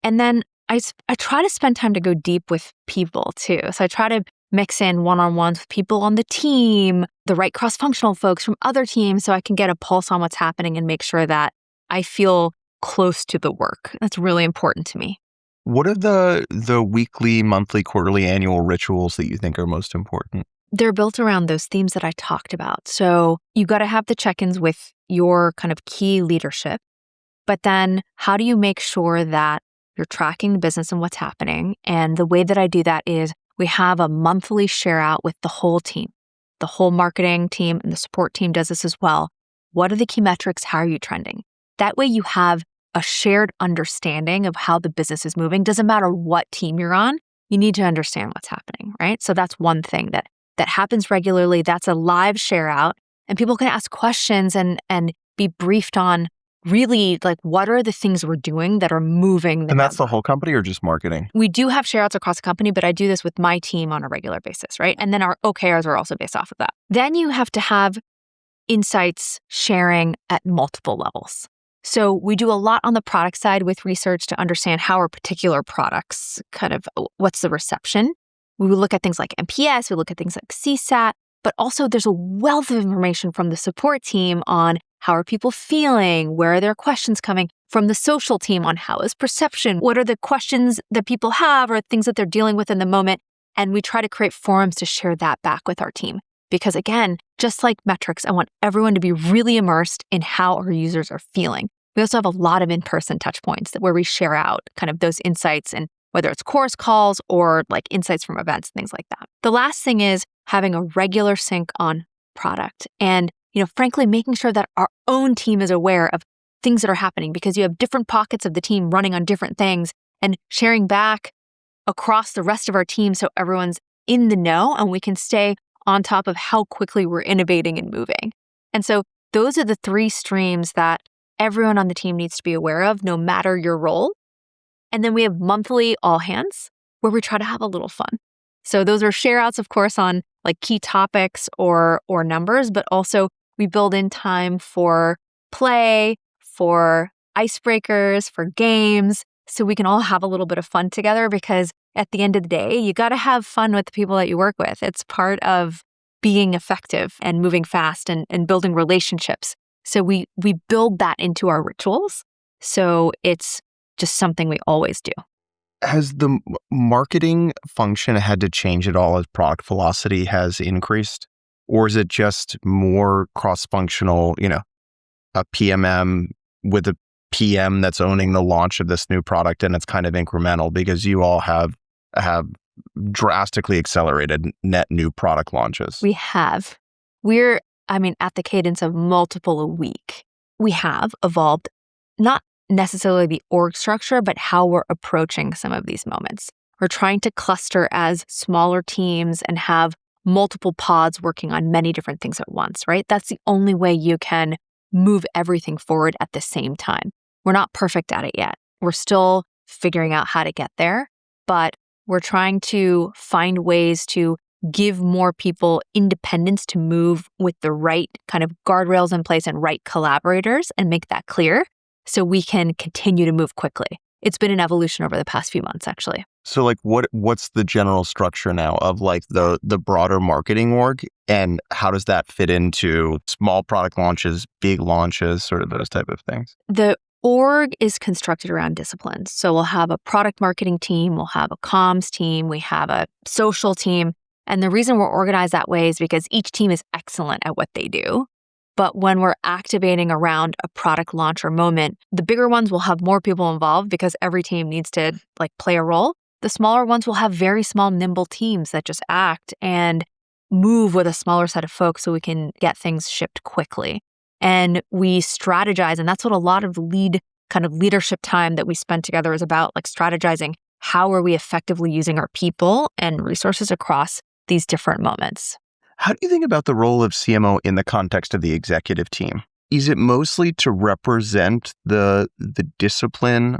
And then I try to spend time to go deep with people too. So I try to mix in one-on-ones with people on the team, the right cross-functional folks from other teams so I can get a pulse on what's happening and make sure that I feel close to the work. That's really important to me. What are the weekly, monthly, quarterly, annual rituals that you think are most important? They're built around those themes that I talked about. So you got to have the check-ins with your kind of key leadership. But then how do you make sure that you're tracking the business and what's happening? And the way that I do that is we have a monthly share out with the whole team. The whole marketing team and the support team does this as well. What are the key metrics? How are you trending? That way you have a shared understanding of how the business is moving. Doesn't matter what team you're on, you need to understand what's happening, right? So that's one thing that happens regularly. That's a live share out and people can ask questions and be briefed on really like what are the things we're doing that are moving the And that's number. the whole company or just marketing? We do have share outs across the company, but I do this with my team on a regular basis, right? And then our OKRs are also based off of that. Then you have to have insights sharing at multiple levels. So we do a lot on the product side with research to understand how our particular products kind of, what's the reception. We will look at things like NPS, we look at things like CSAT, but also there's a wealth of information from the support team on how are people feeling? Where are their questions coming? From the social team on how is perception? What are the questions that people have or things that they're dealing with in the moment? And we try to create forums to share that back with our team. Because again, just like metrics, I want everyone to be really immersed in how our users are feeling. We also have a lot of in-person touch points where we share out kind of those insights, and whether it's course calls or like insights from events, things like that. The last thing is having a regular sync on product and, frankly, making sure that our own team is aware of things that are happening, because you have different pockets of the team running on different things, and sharing back across the rest of our team so everyone's in the know and we can stay on top of how quickly we're innovating and moving. And so those are the 3 streams that everyone on the team needs to be aware of, no matter your role. And then we have monthly all hands where we try to have a little fun. So those are share outs, of course, on like key topics or numbers, but also we build in time for play, for icebreakers, for games, so we can all have a little bit of fun together, because at the end of the day, you got to have fun with the people that you work with. It's part of being effective and moving fast and building relationships. So we build that into our rituals. So it's just something we always do. Has the marketing function had to change at all as product velocity has increased? Or is it just more cross-functional, a PMM with a PM that's owning the launch of this new product, and it's kind of incremental because you all have drastically accelerated net new product launches? We have. We're at the cadence of multiple a week. We have evolved, not necessarily the org structure, but how we're approaching some of these moments. We're trying to cluster as smaller teams and have multiple pods working on many different things at once, right? That's the only way you can move everything forward at the same time. We're not perfect at it yet. We're still figuring out how to get there, but we're trying to find ways to give more people independence to move with the right kind of guardrails in place and right collaborators, and make that clear so we can continue to move quickly. It's been an evolution over the past few months, actually. So like what's the general structure now of like the broader marketing org, and how does that fit into small product launches, big launches, sort of those type of things? The org is constructed around disciplines. So we'll have a product marketing team, we'll have a comms team, we have a social team. And the reason we're organized that way is because each team is excellent at what they do. But when we're activating around a product launch or moment, the bigger ones will have more people involved because every team needs to play a role. The smaller ones will have very small, nimble teams that just act and move with a smaller set of folks so we can get things shipped quickly. And we strategize, and that's what a lot of leadership time that we spend together is about, strategizing how are we effectively using our people and resources across these different moments. How do you think about the role of CMO in the context of the executive team? Is it mostly to represent the discipline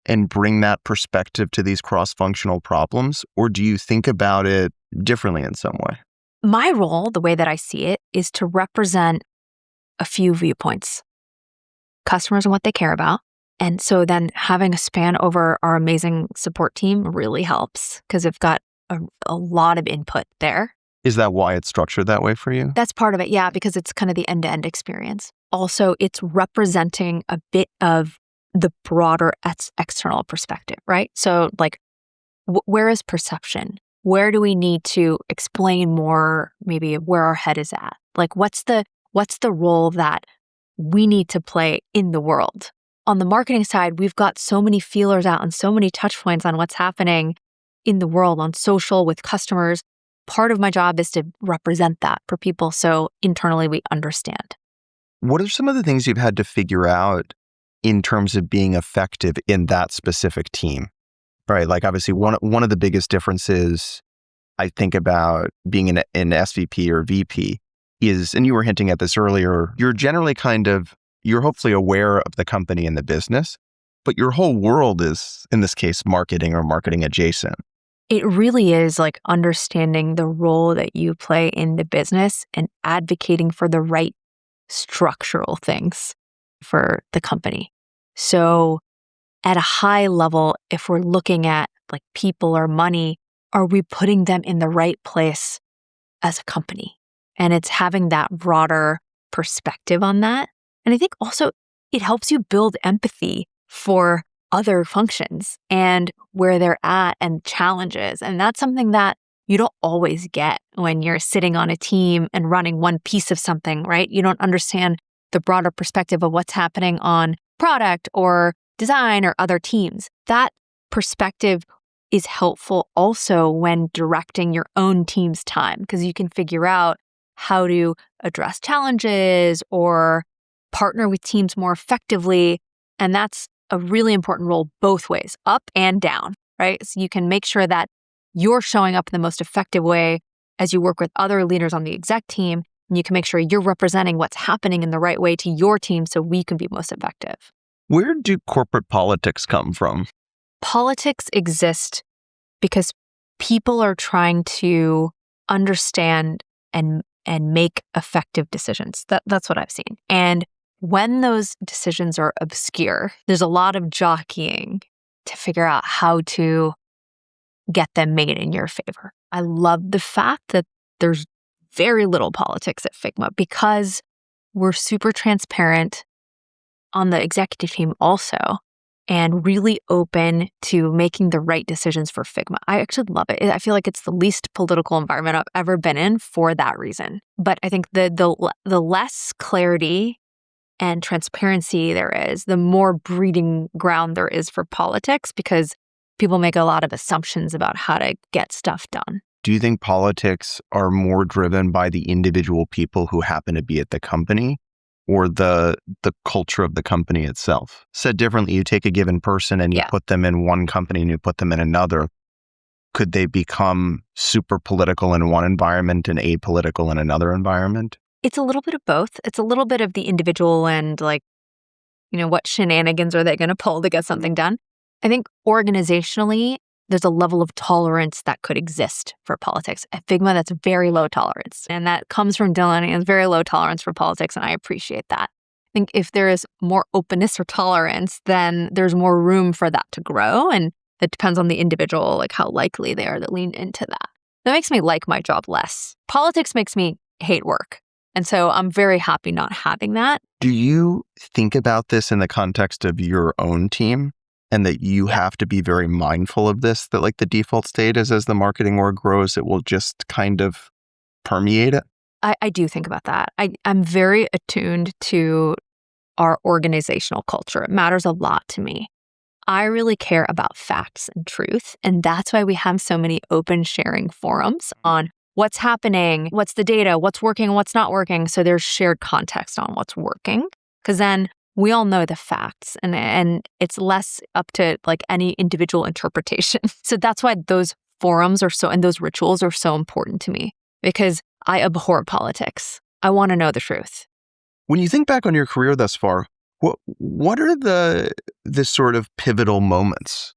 and bring that perspective to these cross-functional problems? Or do you think about it differently in some way? My role, the way that I see it, is to represent a few viewpoints. Customers and what they care about. And so then having a span over our amazing support team really helps because we've got a lot of input there. Is that why it's structured that way for you? That's part of it, yeah, because it's kind of the end-to-end experience. Also, it's representing a bit of the broader external perspective, right? So where is perception? Where do we need to explain more, maybe where our head is at? What's the role that we need to play in the world? On the marketing side, we've got so many feelers out and so many touch points on what's happening in the world, on social, with customers. Part of my job is to represent that for people so internally we understand. What are some of the things you've had to figure out in terms of being effective in that specific team? Right, obviously one of the biggest differences I think about being an SVP or VP is, and you were hinting at this earlier, you're generally you're hopefully aware of the company and the business, but your whole world is, in this case, marketing or marketing adjacent. It really is understanding the role that you play in the business and advocating for the right structural things for the company. So at a high level, if we're looking at people or money, are we putting them in the right place as a company? And it's having that broader perspective on that. And I think also it helps you build empathy for other functions and where they're at and challenges. And that's something that you don't always get when you're sitting on a team and running one piece of something, right? You don't understand the broader perspective of what's happening on product or design or other teams. That perspective is helpful also when directing your own team's time, because you can figure out how to address challenges or partner with teams more effectively. And that's a really important role both ways, up and down, right? So you can make sure that you're showing up in the most effective way as you work with other leaders on the exec team, and you can make sure you're representing what's happening in the right way to your team so we can be most effective. Where do corporate politics come from? Politics exist because people are trying to understand and make effective decisions. That's what I've seen. And when those decisions are obscure, there's a lot of jockeying to figure out how to get them made in your favor. I love the fact that there's very little politics at Figma because we're super transparent on the executive team also and really open to making the right decisions for Figma. I actually love it. I feel like it's the least political environment I've ever been in for that reason. But I think the less clarity and transparency there is, the more breeding ground there is for politics because people make a lot of assumptions about how to get stuff done. Do you think politics are more driven by the individual people who happen to be at the company or the culture of the company itself? Said differently, you take a given person and you put them in one company and you put them in another. Could they become super political in one environment and apolitical in another environment? It's a little bit of both. It's a little bit of the individual and what shenanigans are they going to pull to get something done? I think organizationally, there's a level of tolerance that could exist for politics. At Figma, that's very low tolerance. And that comes from Dylan, and it's very low tolerance for politics, and I appreciate that. I think if there is more openness or tolerance, then there's more room for that to grow. And it depends on the individual, like how likely they are to lean into that. That makes me like my job less. Politics makes me hate work. And so I'm very happy not having that. Do you think about this in the context of your own team? And that you have to be very mindful of this, that like the default state is as the marketing org grows, it will just kind of permeate it? I do think about that. I'm very attuned to our organizational culture. It matters a lot to me. I really care about facts and truth. And that's why we have so many open sharing forums on what's happening, what's the data, what's working, and what's not working. So there's shared context on what's working. Because then we all know the facts and it's less up to like any individual interpretation. So that's why those forums and those rituals are so important to me because I abhor politics. I want to know the truth. When you think back on your career thus far, what are the sort of pivotal moments,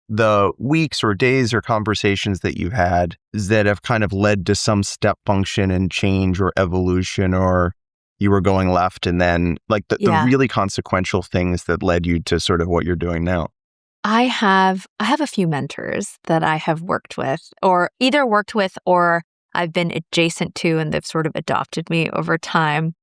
the weeks or days or conversations that you've had that have kind of led to some step function and change or evolution, or you were going left and then like the really consequential things that led you to sort of what you're doing now? I have a few mentors that I have worked with or I've been adjacent to and they've sort of adopted me over time.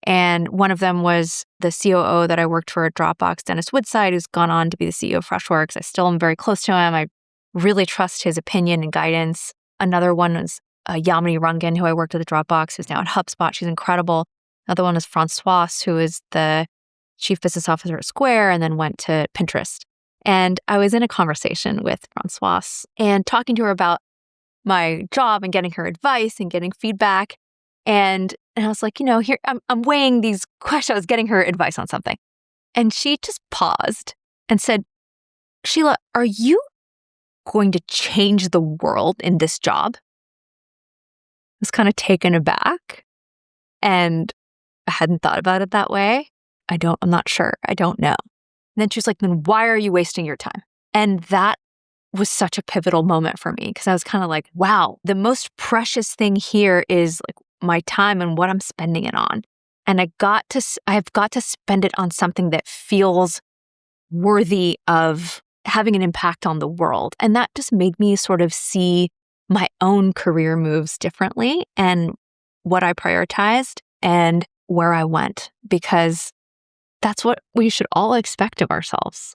And one of them was the COO that I worked for at Dropbox, Dennis Woodside, who's gone on to be the CEO of Freshworks. I still am very close to him. I really trust his opinion and guidance. Another one was Yamini Rangan, who I worked with at Dropbox, who's now at HubSpot. She's incredible. Another one is Francoise, who is the chief business officer at Square and then went to Pinterest. And I was in a conversation with Francoise and talking to her about my job and getting her advice and getting feedback. And I was like, here, I'm weighing these questions. I was getting her advice on something. And she just paused and said, Sheila, are you going to change the world in this job? I was kind of taken aback. And I hadn't thought about it that way. I'm not sure. I don't know. And then she was like, then why are you wasting your time? And that was such a pivotal moment for me because I was kind of like, wow, the most precious thing here is like my time and what I'm spending it on. And I've got to spend it on something that feels worthy of having an impact on the world. And that just made me sort of see my own career moves differently and what I prioritized. And where I went because that's what we should all expect of ourselves.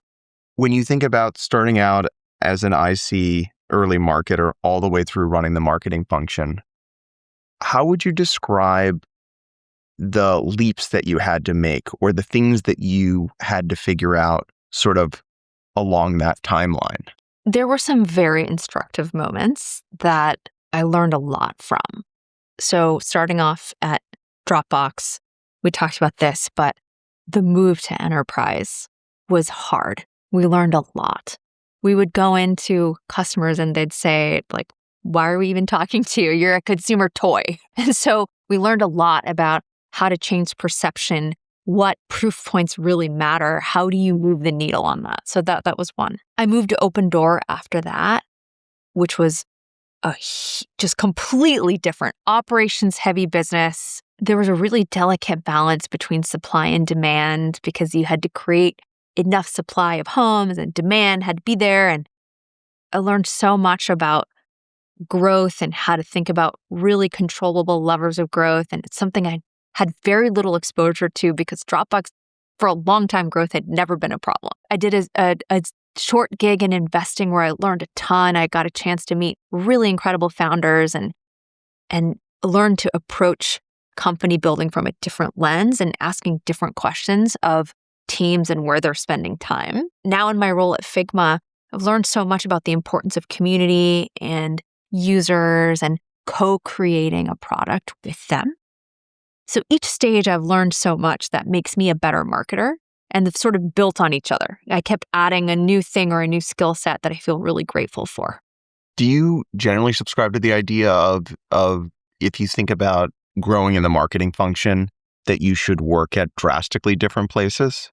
When you think about starting out as an IC early marketer all the way through running the marketing function, how would you describe the leaps that you had to make or the things that you had to figure out sort of along that timeline? There were some very instructive moments that I learned a lot from. So starting off at Dropbox, we talked about this, but the move to enterprise was hard. We learned a lot. We would go into customers and they'd say, like, why are we even talking to you? You're a consumer toy. And so we learned a lot about how to change perception, what proof points really matter, how do you move the needle on that? So that was one. I moved to Open Door after that, which was just completely different, operations-heavy business. There was a really delicate balance between supply and demand because you had to create enough supply of homes and demand had to be there. And I learned so much about growth and how to think about really controllable levers of growth. And it's something I had very little exposure to because Dropbox, for a long time, growth had never been a problem. I did a short gig in investing where I learned a ton. I got a chance to meet really incredible founders and learn to approach company building from a different lens and asking different questions of teams and where they're spending time. Now in my role at Figma, I've learned so much about the importance of community and users and co-creating a product with them. So each stage I've learned so much that makes me a better marketer and they've sort of built on each other. I kept adding a new thing or a new skill set that I feel really grateful for. Do you generally subscribe to the idea of if you think about growing in the marketing function, that you should work at drastically different places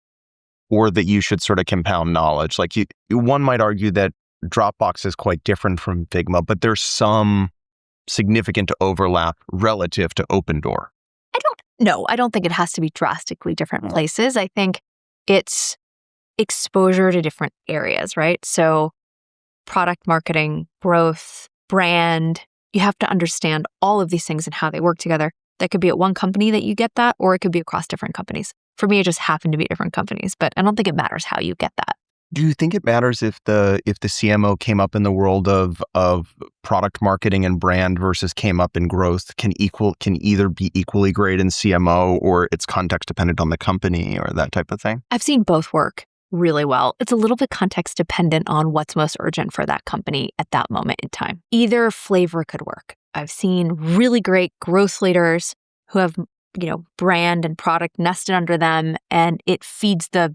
or that you should sort of compound knowledge? Like one might argue that Dropbox is quite different from Figma, but there's some significant overlap relative to Open Door. I don't think it has to be drastically different places. I think it's exposure to different areas, right? So product marketing, growth, brand, you have to understand all of these things and how they work together. That could be at one company that you get that, or it could be across different companies. For me, it just happened to be different companies, but I don't think it matters how you get that. Do you think it matters if the CMO came up in the world of product marketing and brand versus came up in growth can either be equally great in CMO or it's context dependent on the company or that type of thing? I've seen both work really well. It's a little bit context dependent on what's most urgent for that company at that moment in time. Either flavor could work. I've seen really great growth leaders who have, brand and product nested under them and it feeds the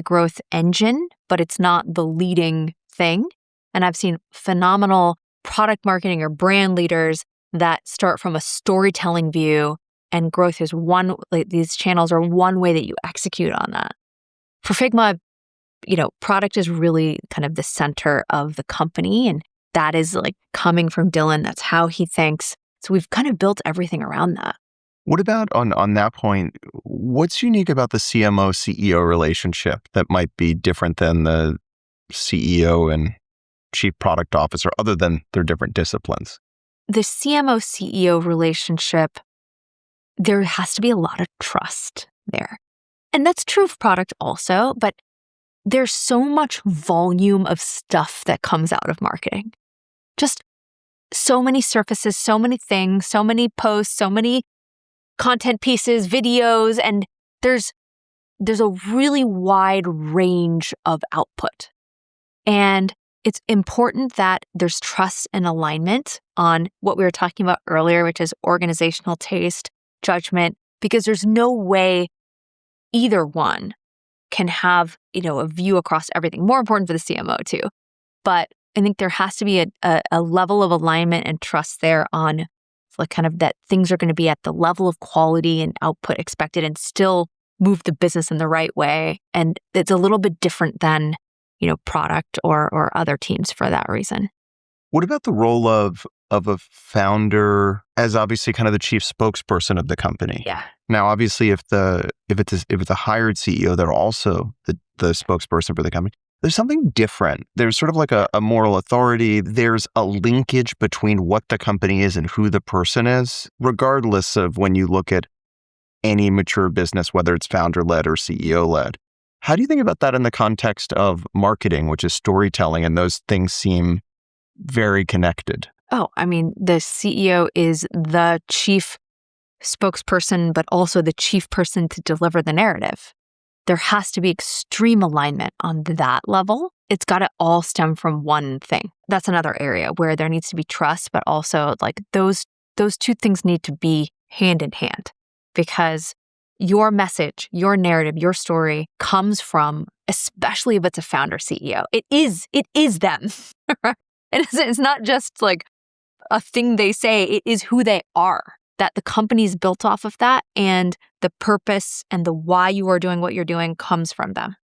growth engine, but it's not the leading thing. And I've seen phenomenal product marketing or brand leaders that start from a storytelling view and growth is these channels are one way that you execute on that. For Figma, product is really kind of the center of the company and that is like coming from Dylan. That's how he thinks. So we've kind of built everything around that. What about on that point, what's unique about the CMO-CEO relationship that might be different than the CEO and chief product officer, other than their different disciplines? The CMO-CEO relationship, there has to be a lot of trust there. And that's true of product also, but there's so much volume of stuff that comes out of marketing. Just so many surfaces, so many things, so many posts, so many content pieces, videos, and there's a really wide range of output. And it's important that there's trust and alignment on what we were talking about earlier, which is organizational taste, judgment, because there's no way either one can have, a view across everything. More important for the CMO too. But I think there has to be a level of alignment and trust there on like kind of that things are going to be at the level of quality and output expected and still move the business in the right way. And it's a little bit different than, product or other teams for that reason. What about the role of a founder as obviously kind of the chief spokesperson of the company? Yeah. Now, obviously, if it's a hired CEO, they're also the spokesperson for the company. There's something different. There's sort of like a moral authority. There's a linkage between what the company is and who the person is, regardless of when you look at any mature business, whether it's founder-led or CEO-led. How do you think about that in the context of marketing, which is storytelling, and those things seem very connected? Oh, I mean, the CEO is the chief spokesperson, but also the chief person to deliver the narrative. There has to be extreme alignment on that level. It's got to all stem from one thing. That's another area where there needs to be trust, but also like those two things need to be hand in hand, because your message, your narrative, your story comes from, especially if it's a founder CEO. It is them. It's not just like a thing they say. It is who they are. That the company's built off of that, and the purpose and the why you are doing what you're doing comes from them.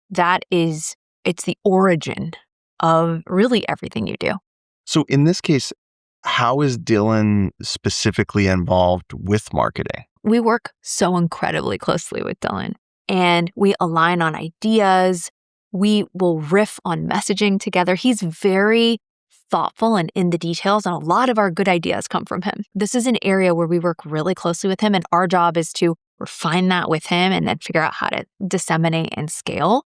It's the origin of really everything you do. So in this case, how is Dylan specifically involved with marketing? We work so incredibly closely with Dylan, and we align on ideas. We will riff on messaging together. He's very thoughtful and in the details, and a lot of our good ideas come from him. This is an area where we work really closely with him, and our job is to refine that with him and then figure out how to disseminate and scale.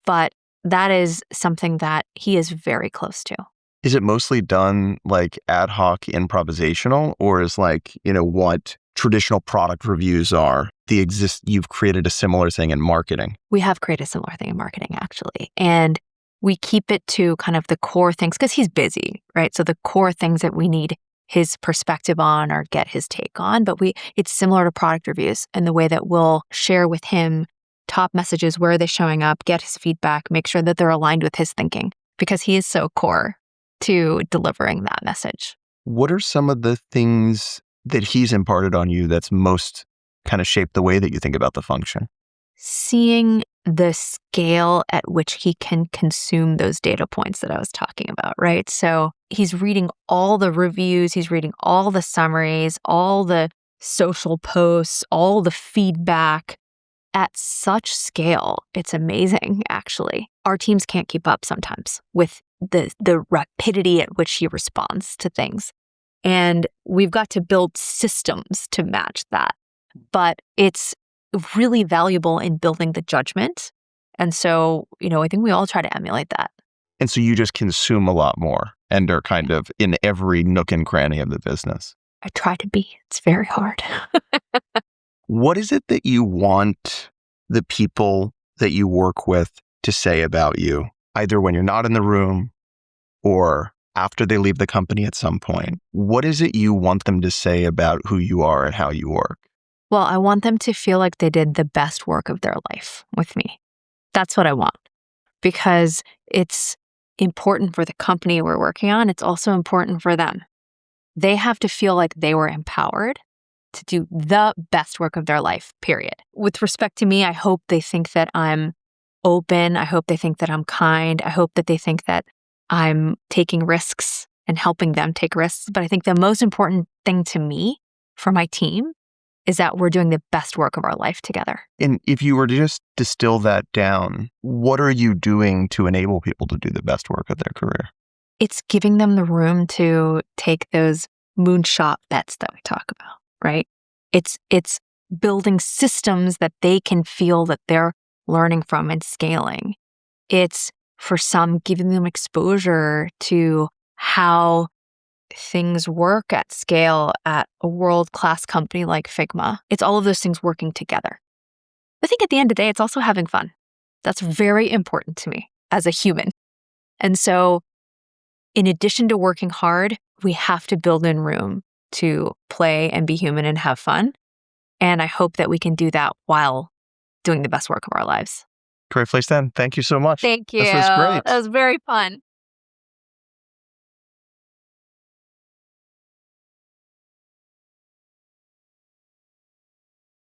But that is something that he is very close to. Is it mostly done like ad hoc improvisational, or is like, what traditional product reviews are, you've created a similar thing in marketing? We have created a similar thing in marketing, actually. And we keep it to kind of the core things because he's busy, right? So the core things that we need his perspective on or get his take on, but it's similar to product reviews in the way that we'll share with him top messages, where are they showing up, get his feedback, make sure that they're aligned with his thinking, because he is so core to delivering that message. What are some of the things that he's imparted on you that's most kind of shaped the way that you think about the function? Seeing the scale at which he can consume those data points that I was talking about, right? So he's reading all the reviews, he's reading all the summaries, all the social posts, all the feedback at such scale. It's amazing, actually. Our teams can't keep up sometimes with the rapidity at which he responds to things. And we've got to build systems to match that. But it's really valuable in building the judgment. And so, I think we all try to emulate that. And so you just consume a lot more and are kind of in every nook and cranny of the business. I try to be. It's very hard. What is it that you want the people that you work with to say about you, either when you're not in the room or after they leave the company at some point? What is it you want them to say about who you are and how you work? Well, I want them to feel like they did the best work of their life with me. That's what I want, because it's important for the company we're working on. It's also important for them. They have to feel like they were empowered to do the best work of their life, period. With respect to me, I hope they think that I'm open. I hope they think that I'm kind. I hope that they think that I'm taking risks and helping them take risks. But I think the most important thing to me for my team is that we're doing the best work of our life together. And if you were to just distill that down, what are you doing to enable people to do the best work of their career? It's giving them the room to take those moonshot bets that we talk about, right? It's building systems that they can feel that they're learning from and scaling. It's, for some, giving them exposure to how things work at scale at a world-class company like Figma. It's all of those things working together. I think at the end of the day, it's also having fun. That's very important to me as a human. And so in addition to working hard, we have to build in room to play and be human and have fun. And I hope that we can do that while doing the best work of our lives. Great place then. Thank you so much. Thank you. This was great. That was very fun.